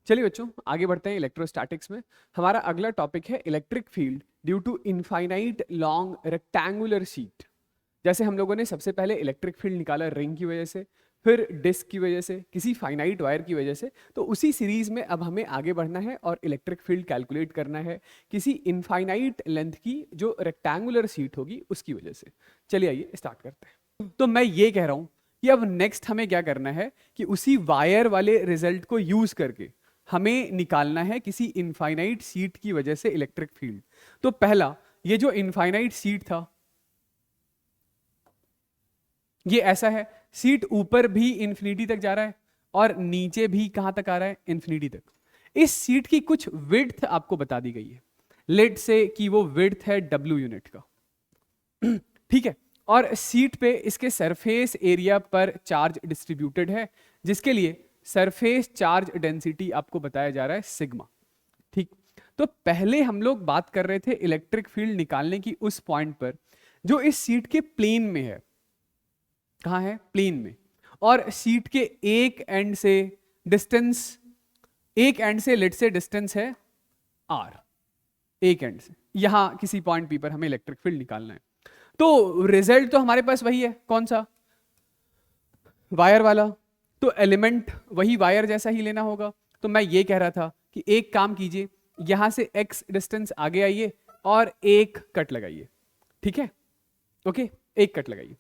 चलिए बच्चों आगे बढ़ते हैं इलेक्ट्रोस्टैटिक्स में। हमारा अगला टॉपिक है electric field due to infinite long rectangular sheet. जैसे हम लोगों ने सबसे पहले इलेक्ट्रिक फील्ड निकाला रिंग की वजह से, फिर डिस्क की वजह से, किसी फाइनाइट वायर की वजह से, तो उसी सीरीज में अब हमें आगे बढ़ना है और इलेक्ट्रिक फील्ड कैलकुलेट करना है किसी इनफाइनाइट लेंथ की जो रेक्टेंगुलर शीट होगी उसकी वजह से। चलिए आइए स्टार्ट करते हैं। तो मैं ये कह रहा हूं कि अब नेक्स्ट हमें क्या करना है कि उसी वायर वाले रिजल्ट को यूज करके हमें निकालना है किसी इनफाइनाइट सीट की वजह से इलेक्ट्रिक फील्ड। तो पहला, ये जो इनफाइनाइट सीट था ये ऐसा है, सीट ऊपर भी इंफिनिटी तक जा रहा है और नीचे भी कहां तक आ रहा है, इंफिनिटी तक। इस सीट की कुछ विड्थ आपको बता दी गई है, लेट से कि वो विड्थ है W यूनिट का। ठीक है, और सीट पे इसके सरफेस एरिया पर चार्ज डिस्ट्रीब्यूटेड है, जिसके लिए सरफेस चार्ज डेंसिटी आपको बताया जा रहा है सिग्मा। ठीक, तो पहले हम लोग बात कर रहे थे इलेक्ट्रिक फील्ड निकालने की उस पॉइंट पर जो इस सीट के प्लेन में है। कहां है, प्लेन में। और सीट के एक एंड से डिस्टेंस, एक एंड से लेट से डिस्टेंस है r, एक एंड से यहां किसी पॉइंट पी पर हमें इलेक्ट्रिक फील्ड निकालना है। तो रिजल्ट तो हमारे पास वही है, कौन सा, वायर वाला। तो एलिमेंट वही वायर जैसा ही लेना होगा। तो मैं ये कह रहा था कि एक काम कीजिए, यहां से x डिस्टेंस आगे आइए और एक कट लगाइए। ठीक है, ओके, एक कट लगाइए।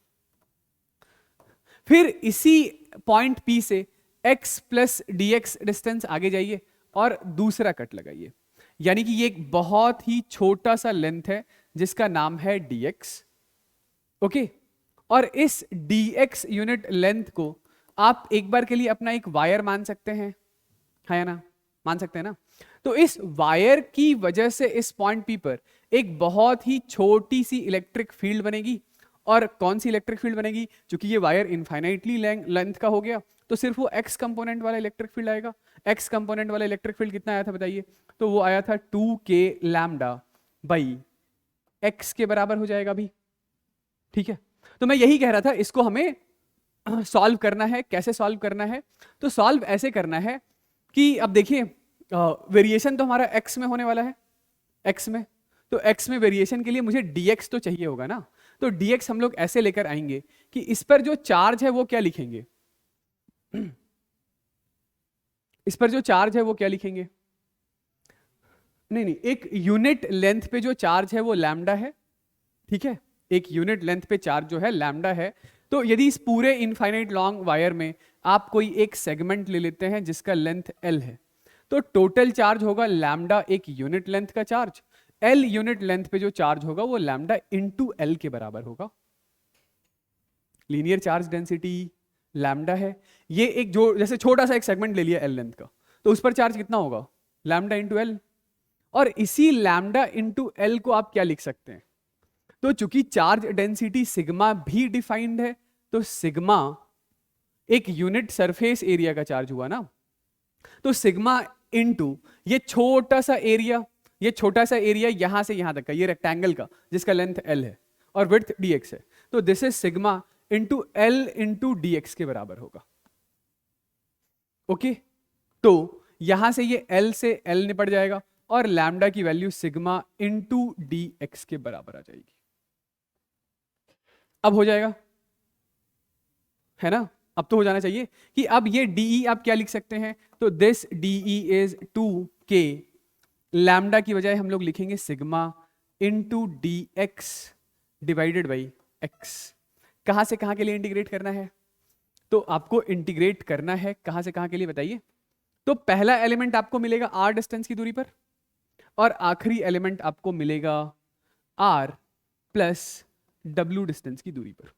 फिर इसी पॉइंट P से x plus D x distance आगे जाइए और दूसरा कट लगाइए। यानी कि ये एक बहुत ही छोटा सा लेंथ है जिसका नाम है dx। ओके, और इस dx यूनिट लेंथ को आप एक बार के लिए अपना एक वायर मान सकते हैं, है या ना, मान सकते हैं ना। तो इस वायर की वजह से इस पॉइंट P पर एक बहुत ही छोटी सी इलेक्ट्रिक फील्ड बनेगी। और कौन सी इलेक्ट्रिक फील्ड बनेगी, क्योंकि ये वायर इनफाइनाइटली लेंथ का हो गया तो सिर्फ वो x कंपोनेंट वाला इलेक्ट्रिक फील्ड आएगा। x कंपोनेंट वाला इलेक्ट्रिक फील्ड कितना आया था बताइए, तो वो आया था 2k लैम्डा बाई x के बराबर हो जाएगा भी। ठीक है, तो मैं यही कह रहा था, इसको हमें सॉल्व करना है। कैसे सॉल्व करना है, तो सॉल्व ऐसे करना है कि अब देखिए वेरिएशन तो हमारा x में होने वाला है, x में, तो x में वेरिएशन के लिए मुझे dx तो चाहिए होगा ना। तो dx हम लोग ऐसे लेकर आएंगे कि इस पर जो चार्ज है वो क्या लिखेंगे, इस पर जो चार्ज है वो क्या लिखेंगे, नहीं नहीं, एक यूनिट लेंथ पे जो चार्ज है वो लैम्डा है। ठीक है, एक यूनिट लेंथ पे चार्ज जो है लैम्डा है। तो यदि इस पूरे इनफाइनाइट लॉन्ग वायर में आप कोई एक सेगमेंट ले लेते हैं जिसका लेंथ L है, तो टोटल चार्ज होगा लैम्डा, एक यूनिट लेंथ का चार्ज। L यूनिट लेंथ पे जो चार्ज होगा वो लैम्डा इंटू L के बराबर होगा। लीनियर चार्ज डेंसिटी लैम्डा है, ये एक जो जैसे छोटा सा एक सेगमेंट ले लिया L लेंथ का, तो उस पर चार्ज कितना होगा, लैम्डा इंटू L। और इसी लैम्डा इंटू L को आप क्या लिख सकते हैं, तो चूंकि चार्ज डेंसिटी सिग्मा भी डिफाइंड है, तो सिग्मा एक यूनिट सरफेस एरिया का चार्ज हुआ ना, तो सिग्मा इनटू ये छोटा सा एरिया, ये छोटा सा एरिया यहां से यहां तक का, ये रेक्टेंगल का जिसका लेंथ L है और विड्थ dx है, तो this is sigma into L into dx के बराबर होगा। ओके, तो यहां से ये L से L निपट जाएगा और लैम्डा की वैल्यू सिग्मा इंटू dx के बराबर आ जाएगी। अब हो जाएगा, है ना, अब तो हो जाना चाहिए कि अब ये DE आप क्या लिख सकते हैं, तो this DE is 2k, lambda की बजाय हम लोग लिखेंगे sigma into dx divided by x। कहां से कहां के लिए इंटीग्रेट करना है, तो आपको इंटीग्रेट करना है कहां से कहां के लिए बताइए। तो पहला एलिमेंट आपको मिलेगा r डिस्टेंस की दूरी पर और आखिरी एलिमेंट आपको मिलेगा r प्लस w डिस्टेंस की दूरी पर।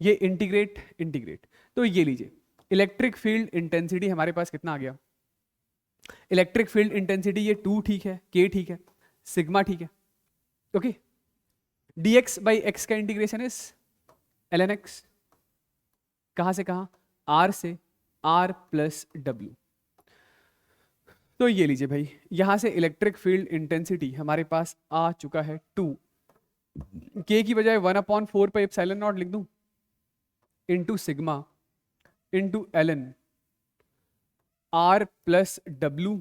ये इंटीग्रेट इंटीग्रेट, तो ये लीजिए इलेक्ट्रिक फील्ड इंटेंसिटी हमारे पास कितना आ गया, इलेक्ट्रिक फील्ड इंटेंसिटी ये 2 ठीक है, k ठीक है, सिग्मा ठीक है। ओके, dx बाई x का इंटीग्रेशन इज ln x, कहां से कहां, r से r प्लस w। तो ये लीजिए भाई, यहां से इलेक्ट्रिक फील्ड इंटेंसिटी हमारे पास आ चुका है 2, k की बजाय 1/4 पे एप्सिलॉन नॉट लिख दूं into sigma into ln R plus W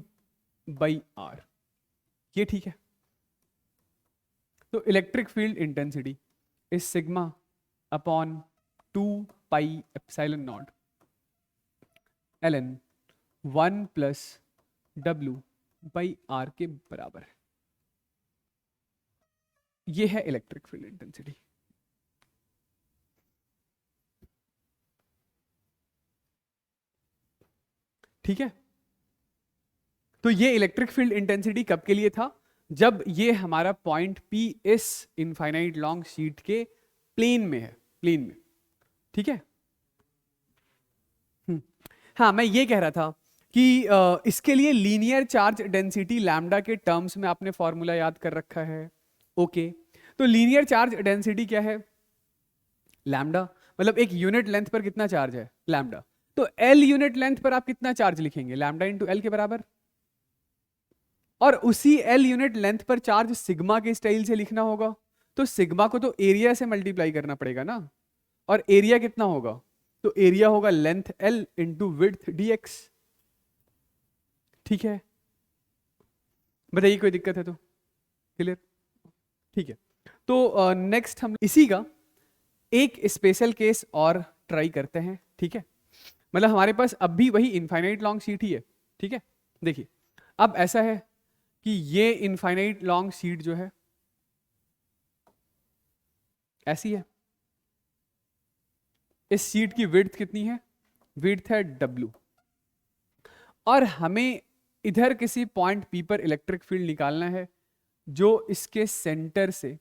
by R, ये ठीक है। तो electric field intensity is sigma upon 2 pi epsilon not ln 1 plus W by R के बराबर है। ये है इलेक्ट्रिक फील्ड इंटेंसिटी। ठीक है, तो ये इलेक्ट्रिक फील्ड इंटेंसिटी कब के लिए था? जब ये हमारा पॉइंट P इस इनफाइनाइट लॉन्ग शीट के प्लेन में है, प्लेन में। ठीक है, हाँ, मैं ये कह रहा था कि इसके लिए लीनियर चार्ज डेंसिटी लैम्डा के टर्म्स में आपने फॉर्मूला याद कर रखा है। ओके, तो लीनियर चार्ज डेंसिटी क्या है? लैम्डा, मतलब एक यूनिट लेंथ पर कितना चार्ज है? लैम्डा। तो L यूनिट लेंथ पर आप कितना चार्ज लिखेंगे? लैम्डा इंटू L के बराबर। और उसी L यूनिट लेंथ पर चार्ज सिग्मा के स्टाइल से लिखना होगा, तो सिग्मा को तो एरिया से मल्टीप्लाई करना पड़ेगा ना। और एरिया कितना होगा? तो एरिया होगा length L into width dx। ठीक है, बताइए कोई दिक्कत है तो? क्लियर? ठीक है, तो नेक्स्ट हम इसी का एक स्पेशल केस और ट्राई करते हैं। ठीक है, मतलब हमारे पास अब भी वही इनफाइनाइट लॉन्ग शीट ही है। ठीक है, देखिए अब ऐसा है कि ये इनफाइनाइट लॉन्ग शीट जो है ऐसी है। इस शीट की विड्थ कितनी है? विड्थ है W। और हमें इधर किसी पॉइंट P पर इलेक्ट्रिक फील्ड निकालना है जो इसके सेंटर से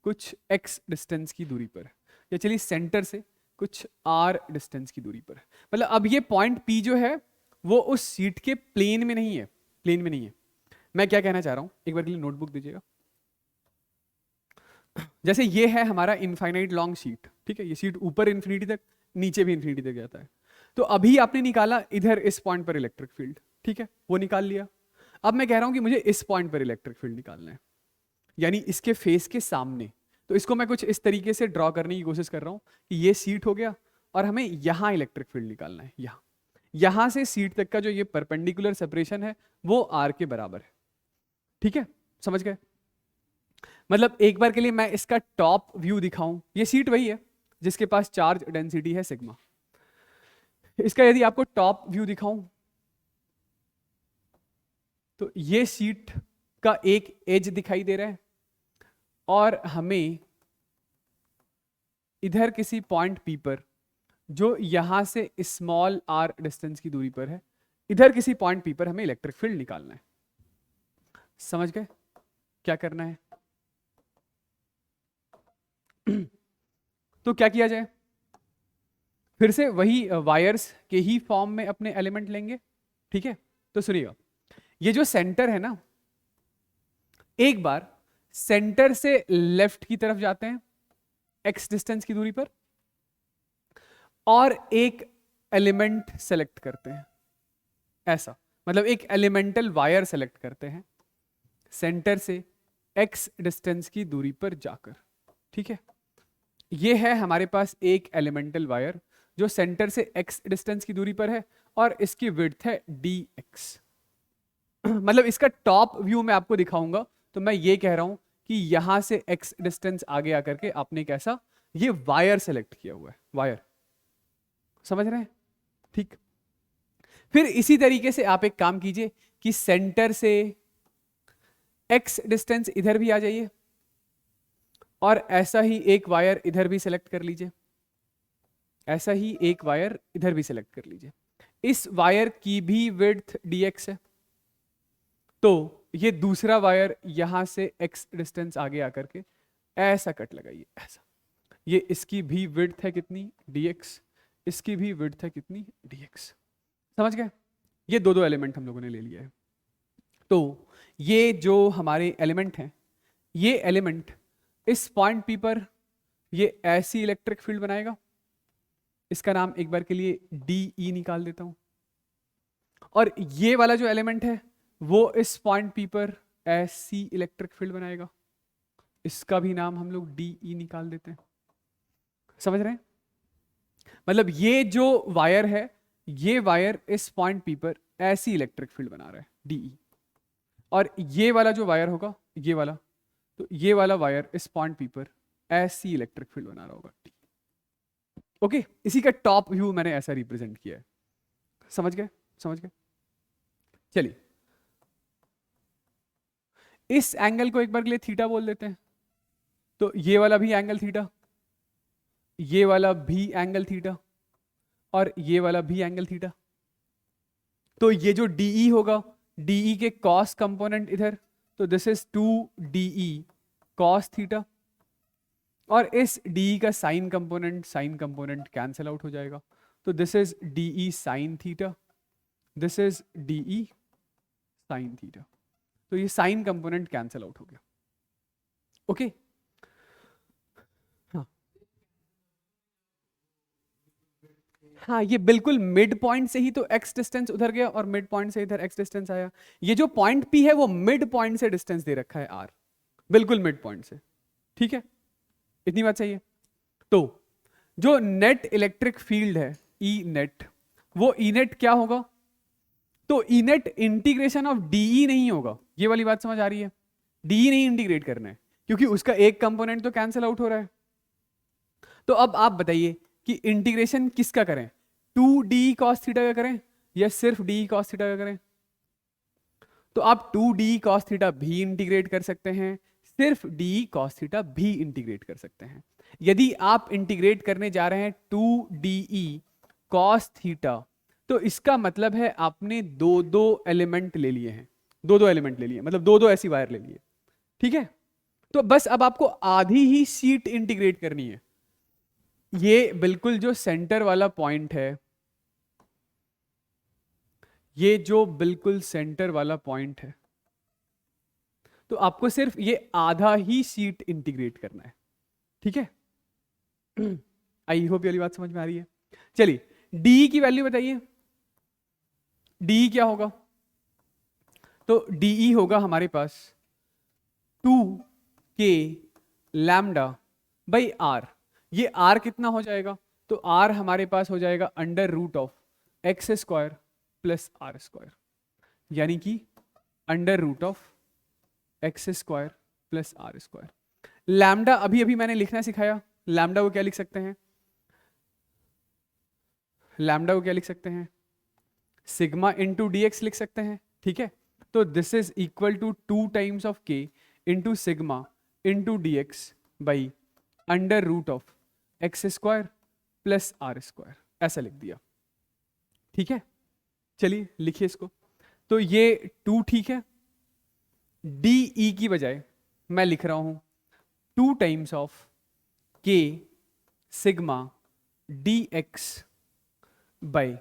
कुछ x डिस्टेंस की दूरी पर है, या चलिए सेंटर से कुछ r डिस्टेंस की दूरी पर है। मतलब अब ये पॉइंट P जो है वो उस शीट के प्लेन में नहीं है, प्लेन में नहीं है। मैं क्या कहना चाह रहा हूं, एक बार के लिए नोटबुक दीजिएगा। जैसे ये है हमारा इनफाइनाइट लॉन्ग शीट। ठीक है, ये शीट ऊपर इन्फिनिटी तक, नीचे भी इन्फिनिटी तक जाता है। तो अभी आपने निकाला इधर इस पॉइंट पर इलेक्ट्रिक फील्ड, ठीक है, वो निकाल लिया। अब मैं कह रहा हूं कि मुझे इस पॉइंट पर इलेक्ट्रिक फील्ड निकालना है, यानी इसके फेस के सामने। तो इसको मैं कुछ इस तरीके से ड्रॉ करने की कोशिश कर रहा हूं कि ये सीट हो गया और हमें यहां इलेक्ट्रिक फील्ड निकालना है। यहां से सीट तक का जो ये परपेंडिकुलर सेपरेशन है वो R के बराबर है। ठीक है, समझ गए? मतलब एक बार के लिए मैं इसका टॉप व्यू दिखाऊं, ये सीट वही है जिसके पास चार्ज डेंसिटी है सिग्मा। इसका यदि आपको टॉप व्यू दिखाऊं तो ये सीट का एक एज दिखाई दे रहा है और हमें इधर किसी पॉइंट P पर जो यहां से स्मॉल r डिस्टेंस की दूरी पर है, इधर किसी पॉइंट P पर हमें इलेक्ट्रिक फील्ड निकालना है। समझ गए क्या करना है? तो क्या किया जाए? फिर से वही वायर्स के ही फॉर्म में अपने एलिमेंट लेंगे। ठीक है, तो सुनिएगा, ये जो सेंटर है ना, एक बार सेंटर से लेफ्ट की तरफ जाते हैं x डिस्टेंस की दूरी पर और एक एलिमेंट सेलेक्ट करते हैं। ऐसा मतलब एक एलिमेंटल वायर सेलेक्ट करते हैं सेंटर से x डिस्टेंस की दूरी पर जाकर। ठीक है, ये है हमारे पास एक एलिमेंटल वायर जो सेंटर से x डिस्टेंस की दूरी पर है और इसकी विड्थ है dx। मतलब इसका टॉप व्यू मैं आपको दिखाऊंगा, तो मैं ये कह रहा हूं कि यहां से x डिस्टेंस आगे आकर के आपने कैसा ये वायर सेलेक्ट किया हुआ है, वायर। समझ रहे हैं? ठीक, फिर इसी तरीके से आप एक काम कीजिए कि सेंटर से x डिस्टेंस इधर भी आ जाइए और ऐसा ही एक वायर इधर भी सेलेक्ट कर लीजिए, ऐसा ही एक वायर इधर भी सेलेक्ट कर लीजिए। इस वायर की भी विड्थ dx है, तो ये दूसरा वायर यहां से x डिस्टेंस आगे आकर के ऐसा कट लगाइए, ऐसा। ये इसकी भी विड्थ है कितनी? dx। इसकी भी विड्थ है कितनी? dx। समझ गए? ये दो दो एलिमेंट हम लोगों ने ले लिया है। तो ये जो हमारे एलिमेंट हैं, ये एलिमेंट इस पॉइंट P पर ये ऐसी इलेक्ट्रिक फील्ड बनाएगा। इसका नाम एक बार के लिए DE निकाल देता हूं। और ये वाला जो एलिमेंट है वो इस पॉइंट P पर ऐसी इलेक्ट्रिक फील्ड बनाएगा। इसका भी नाम हम लोग DE निकाल देते हैं। समझ रहे हैं? मतलब ये जो वायर है, ये वायर इस पॉइंट P पर ऐसी इलेक्ट्रिक फील्ड बना रहा है DE। और ये वाला जो वायर होगा, ये वाला, तो ये वाला वायर इस पॉइंट P पर ऐसी इलेक्ट्रिक फील्ड बना रहा होगा D। ओके, इसी का टॉप व्यू मैंने ऐसा रिप्रेजेंट किया है। समझ गए? समझ गए? चलिए, इस एंगल को एक बार के लिए थीटा बोल देते हैं। तो ये वाला भी एंगल थीटा, ये वाला भी एंगल थीटा, और ये वाला भी एंगल थीटा। तो ये जो DE होगा, DE के कॉस कंपोनेंट इधर, तो this is 2DE cos theta, और इस DE का साइन कंपोनेंट कैंसिल आउट हो जाएगा, तो this is DE sine theta, this is DE sine theta. तो ये साइन कंपोनेंट कैंसिल आउट हो गया। ओके, हाँ, ये बिल्कुल मिड पॉइंट से ही तो x डिस्टेंस उधर गया और मिड पॉइंट से इधर x डिस्टेंस आया। ये जो पॉइंट P है वो मिड पॉइंट से डिस्टेंस दे रखा है r, बिल्कुल मिड पॉइंट से। ठीक है, इतनी बात सही है। तो जो नेट इलेक्ट्रिक फील्ड है E नेट, वो E नेट क्या होगा? तो E net integration of DE नहीं होगा। ये वाली बात समझ आ रही है? DE नहीं इंटीग्रेट करना है, क्योंकि उसका एक कंपोनेंट तो कैंसिल आउट हो रहा है। तो अब आप बताइए कि इंटीग्रेशन किसका करें, 2D cos थीटा का करें या सिर्फ D cos थीटा का करें? तो आप 2D cos थीटा भी इंटीग्रेट कर सकते हैं, सिर्फ D cos थीटा भी इंटीग्रेट कर सकते हैं। यदि आप इंटीग्रेट करने जा रहे हैं 2DE cos थीटा, तो इसका मतलब है आपने दो दो एलिमेंट ले लिए हैं, दो एलिमेंट ले लिए, मतलब दो ऐसी वायर ले लिए। ठीक है, तो बस अब आपको आधी ही शीट इंटीग्रेट करनी है। ये बिल्कुल जो सेंटर वाला पॉइंट है, ये जो बिल्कुल सेंटर वाला पॉइंट है, तो आपको सिर्फ ये आधा ही शीट इंटीग्रेट करना है। ठीक है, आई होप ये वाली बात समझ में आ रही है। चलिए, डी की वैल्यू बताइए, डी क्या होगा? तो डीई होगा हमारे पास 2k लैम्डा बाई आर। ये r कितना हो जाएगा? तो r हमारे पास हो जाएगा under root of X square plus R square, यानी कि under root of X square plus R square. Lambda अभी अभी मैंने लिखना सिखाया, लैम्डा को क्या लिख सकते हैं? लैम्डा को क्या लिख सकते हैं? सिग्मा इंटू डी एक्स लिख सकते हैं। ठीक है, तो this is equal to 2 times of k into sigma into D X by under root of X square plus R square, ऐसा लिख दिया। ठीक है, चलिए लिखिए इसको। तो ये 2 ठीक है, डी ई की बजाय मैं लिख रहा हूं 2 times of k sigma D X by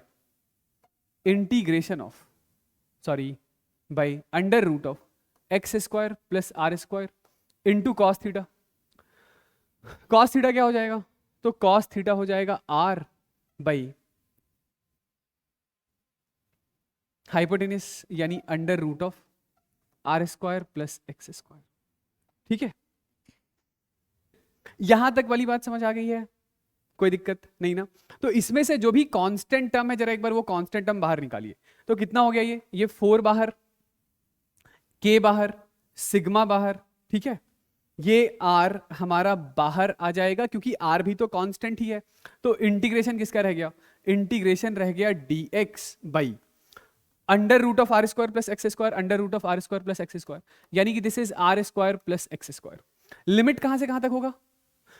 integration of, sorry, by under root of X square plus R square into cos theta. Cos theta क्या हो जाएगा? तो कॉस थीटा हो जाएगा r बाई हाइपोटेनिस, यानी under root of R square plus X square. ठीक है, यहां तक वाली बात समझ आ गई है? कोई दिक्कत नहीं ना? तो इसमें से जो भी कांस्टेंट टर्म है, जरा एक बार वो कांस्टेंट टर्म बाहर निकालिए। तो कितना हो गया? ये 4 बाहर, k बाहर, सिग्मा बाहर। ठीक है, ये r हमारा बाहर आ जाएगा, क्योंकि r भी तो कांस्टेंट ही है। तो इंटीग्रेशन किसका रह गया? इंटीग्रेशन रह गया dx by under root of R square plus X square, under root of R square plus X square, यानी कि this is R square plus X square. Limit कहां से कहां तक होगा?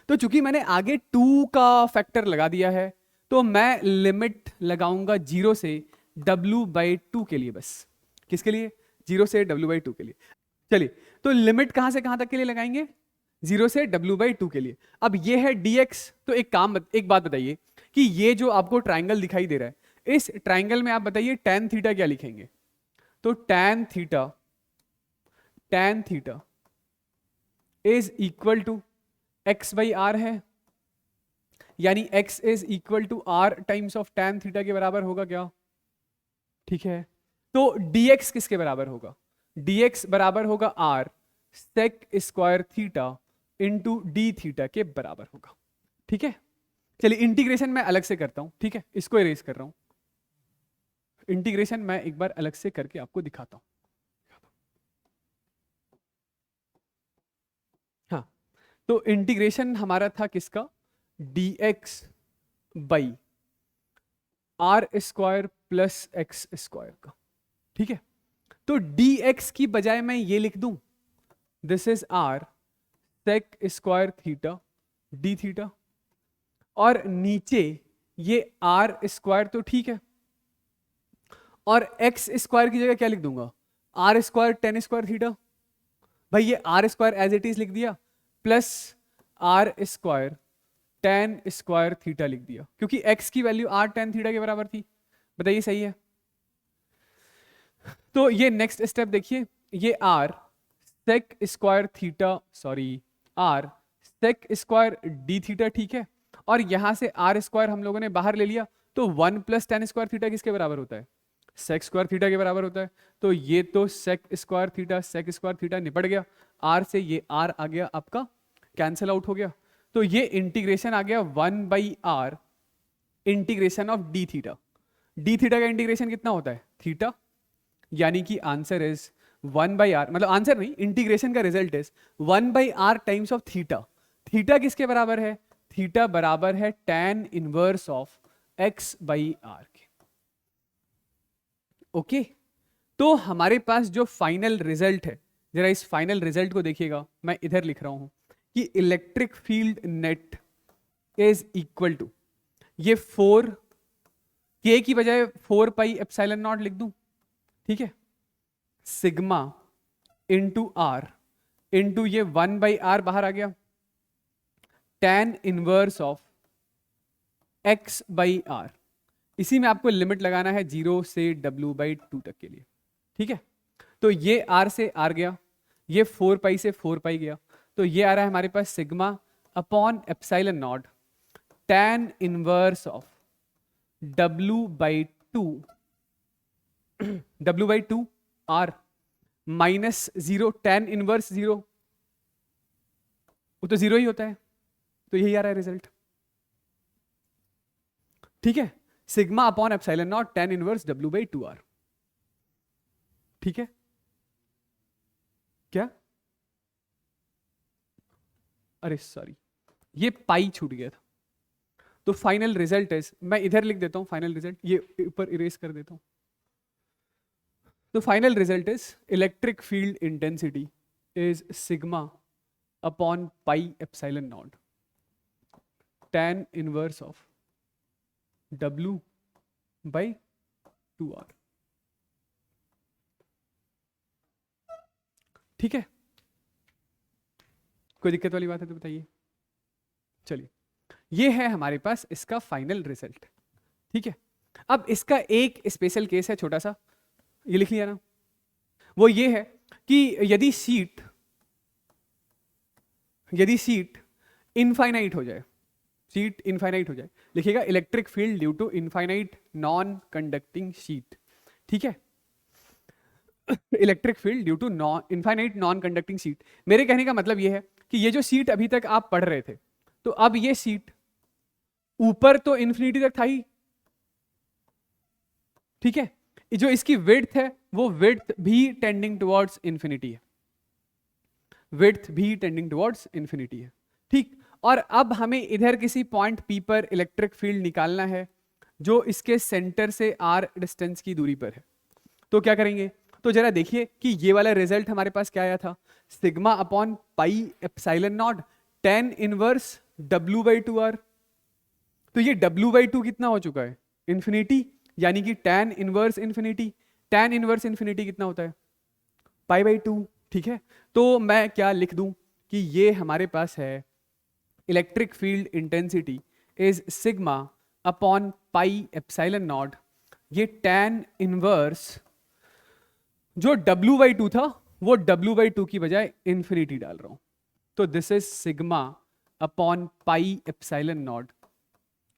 तो चूंकि मैंने आगे 2 का फैक्टर लगा दिया है, तो मैं लिमिट लगाऊंगा 0 से w/2 के लिए। बस किसके लिए? 0 से w/2 के लिए। चलिए, तो लिमिट कहां से कहां तक के लिए लगाएंगे? 0 से w/2 के लिए। अब ये है dx। तो एक बात बताइए कि ये जो आपको ट्राइंगल दिखाई दे रहा है, इस ट्राइंगल में आप बताइए tan थीटा क्या लिखेंगे? तो tan theta is equal to x by R है, यानी x is equal to r times of tan theta के बराबर होगा क्या? ठीक है, तो dx किसके बराबर होगा? dx बराबर होगा r sec square theta into D theta के बराबर होगा। ठीक है, चलिए इंटीग्रेशन मैं अलग से करता हूं। ठीक है, इसको इरेज कर रहा हूं, इंटीग्रेशन मैं एक बार अलग से करके आपको दिखाता हूं। हाँ, तो इंटीग्रेशन हमारा था किसका, dx by R square plus X square का। ठीक है, तो dx की बजाय मैं ये लिख दूं, this is R sec square theta D theta, और नीचे ये आर स्क्वायर तो ठीक है, और एक्स स्क्वायर की जगह क्या लिख दूंगा, R square tan square theta. भाई ये R square as it is लिख दिया, plus R square tan square theta लिख दिया, क्योंकि एक्स की वैल्यू आर टेन थीटा के बराबर थी। बताइए सही है? तो ये नेक्स्ट स्टेप देखिए, ये R sec square theta, sorry R sec square D theta, ठीक है, और यहां से आर स्क्वायर हम लोगों ने बाहर ले लिया, तो one plus ten square theta किसके बराबर होता है, सेक स्क्वायर थीटा के बराबर होता है। तो ये तो सेक स्क्वायर थीटा निपट गया, आर से ये आर आ गया आपका कैंसिल आउट हो गया। तो ये इंटीग्रेशन आ गया one by R integration of D theta. D theta का इंटीग्रेशन कितना होता है, थीटा, यानी कि answer is one by R, मतलब आंसर नहीं, इंटीग्रेशन का result is one by R times of theta. Theta किसके बराबर है, थीटा बराबर है tan inverse of x by R के। ओके, तो हमारे पास जो फाइनल रिजल्ट है, जरा इस फाइनल रिजल्ट को देखिएगा, मैं इधर लिख रहा हूं कि electric field net is equal to, ये 4 के की बजाय 4 पाई एप्सिलॉन नॉट लिख दूं, ठीक है, सिग्मा इंटू आर इंटू ये 1 बाई आर बाहर आ गया, tan inverse of x by R. इसी में आपको लिमिट लगाना है 0 से w/2 तक के लिए, ठीक है। तो ये r से r गया, ये 4 पाई से 4 पाई गया, तो ये आ रहा है हमारे पास sigma upon epsilon not tan inverse of w/2 w/2 r minus 0, tan inverse 0, वो तो 0 ही होता है, तो यही आ रहा है रिजल्ट, ठीक है, sigma upon epsilon not tan inverse w/2r। ठीक है, क्या, अरे सॉरी, ये पाई छूट गया था। तो फाइनल रिजल्ट इज, मैं इधर लिख देता हूं फाइनल रिजल्ट, ये ऊपर इरेज कर देता हूं। तो final result is electric field intensity is sigma upon pi epsilon not tan inverse of w/2r। ठीक है, कोई दिक्कत वाली बात है तो बताइए। चलिए, ये है हमारे पास इसका फाइनल रिजल्ट, ठीक है। अब इसका एक स्पेशल केस है छोटा सा, ये लिख लिया ना, वो ये है कि यदि सीट इनफाइनाइट हो जाए, सीट इनफाइनाइट हो जाए, लिखिएगा electric field due to infinite non conducting sheet, ठीक है, electric field due to infinite non conducting sheet. मेरे कहने का मतलब यह है कि ये जो सीट अभी तक आप पढ़ रहे थे, तो अब ये सीट ऊपर तो इन्फिनिटी तक था ही, ठीक है, जो इसकी विड्थ है वो विड्थ भी टेंडिंग टुवर्ड्स इन्फिनिटी है, विड्थ भी टेंडिंग टुवर्ड्स इन्फिनिटी है, ठीक। और अब हमें इधर किसी पॉइंट P पर इलेक्ट्रिक फील्ड निकालना है जो इसके सेंटर से r डिस्टेंस की दूरी पर है। तो क्या करेंगे, तो जरा देखिए कि ये वाला रिजल्ट हमारे पास क्या आया था, sigma upon pi epsilon not tan inverse w/2r। तो ये w/2 कितना हो चुका है, इन्फिनिटी, यानी कि tan inverse infinity, tan inverse infinity कितना होता है, π/2, ठीक है। तो मैं क्या लिख दूं कि ये हमारे पास है electric field intensity is sigma upon pi epsilon not, ये tan इनवर्स जो w/2 था वो w/2 की बजाय इन्फिनिटी डाल रहा हूं, तो this is sigma upon pi epsilon not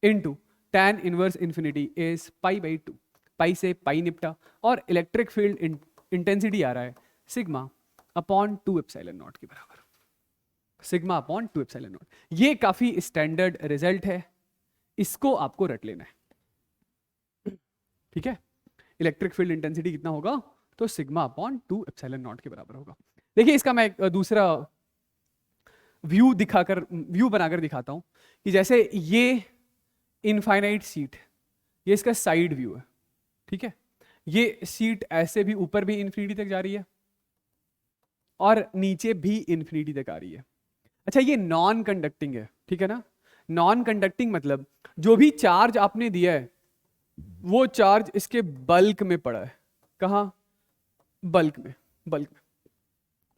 into tan inverse infinity is π/2, pi से पाई निपटा, और इलेक्ट्रिक फील्ड इंटेंसिटी आ रहा है सिग्मा अपॉन 2 एप्सिलॉन नॉट के बराबर, सिग्मा अपॉन 2 एप्सिलॉन नॉट। ये काफी स्टैंडर्ड रिजल्ट है, इसको आपको रट लेना है, ठीक है, इलेक्ट्रिक फील्ड इंटेंसिटी कितना होगा, तो सिग्मा अपॉन 2 एप्सिलॉन नॉट के बराबर होगा। देखिए इसका मैं एक दूसरा व्यू बनाकर दिखाता हूं कि जैसे ये इनफाइनाइट सीट, ये इसका साइड व्यू है, ठीक है। ये सीट ऐसे भी ऊपर भी इन्फिनिटी तक जा रही है और नीचे भी इन्फिनिटी तक आ रही है। अच्छा ये नॉन कंडक्टिंग है, ठीक है ना। नॉन कंडक्टिंग मतलब जो भी चार्ज आपने दिया है वो चार्ज इसके बल्क में पड़ा है। कहां, बल्क में, बल्क में,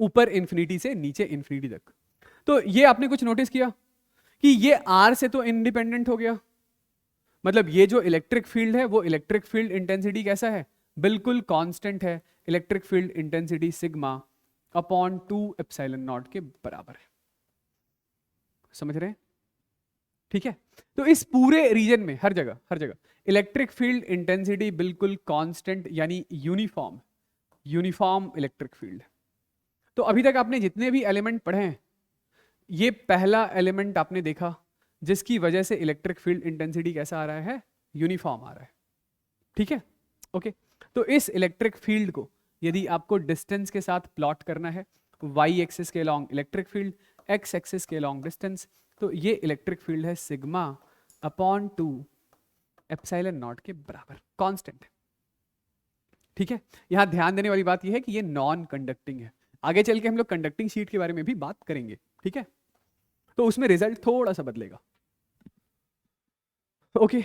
ऊपर इन्फिनिटी से नीचे इन्फिनिटी तक। तो ये आपने कुछ नोटिस किया कि ये आर से तो इंडिपेंडेंट हो गया, मतलब ये जो इलेक्ट्रिक फील्ड है वो इलेक्ट्रिक फील्ड इंटेंसिटी कैसा है, बिल्कुल कांस्टेंट है। Electric field intensity sigma upon 2 epsilon not के बराबर है। समझ रहे हैं, ठीक है। तो इस पूरे रीजन में हर जगह इलेक्ट्रिक फील्ड इंटेंसिटी बिल्कुल कांस्टेंट यानी यूनिफॉर्म इलेक्ट्रिक फील्ड। तो अभी तक आपने जितने भी एलिमेंट पढ़े हैं, ये पहला एलिमेंट आपने देखा जिसकी वजह से इलेक्ट्रिक फील्ड इंटेंसिटी कैसा आ रहा है, यूनिफॉर्म आ रहा है, ठीक है। ओके, तो इस इलेक्ट्रिक फील्ड को यदि आपको डिस्टेंस के साथ प्लॉट करना है, वाई एक्सिस के along electric field, x axis के अलॉन्ग डिस्टेंस, तो ये इलेक्ट्रिक फील्ड है सिग्मा अपॉन 2 एप्सिलॉन नॉट के बराबर, कांस्टेंट, ठीक है। यहां ध्यान देने वाली बात यह है कि ये नॉन कंडक्टिंग है। आगे चल के हम लोग कंडक्टिंग शीट के बारे में भी बात करेंगे, ठीक है। तो उसमें रिजल्ट थोड़ा सा बदलेगा। ओके,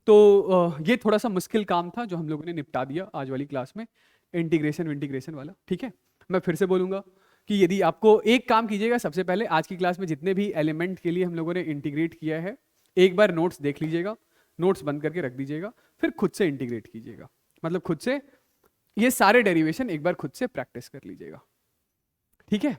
तो ये थोड़ा सा मुश्किल काम था जो हम लोगों ने निपटा दिया आज वाली क्लास में, इंटीग्रेशन वाला, ठीक है। मैं फिर से बोलूंगा कि यदि आपको एक काम कीजिएगा, सबसे पहले आज की क्लास में जितने भी एलिमेंट के लिए हम लोगों ने इंटीग्रेट किया है, एक बार नोट्स देख लीजिएगा, नोट्स बंद करके रख दीजिएगा, फिर खुद से इंटीग्रेट कीजिएगा, मतलब खुद से ये सारे डेरिवेशन एक बार खुद से प्रैक्टिस कर लीजिएगा, ठीक है।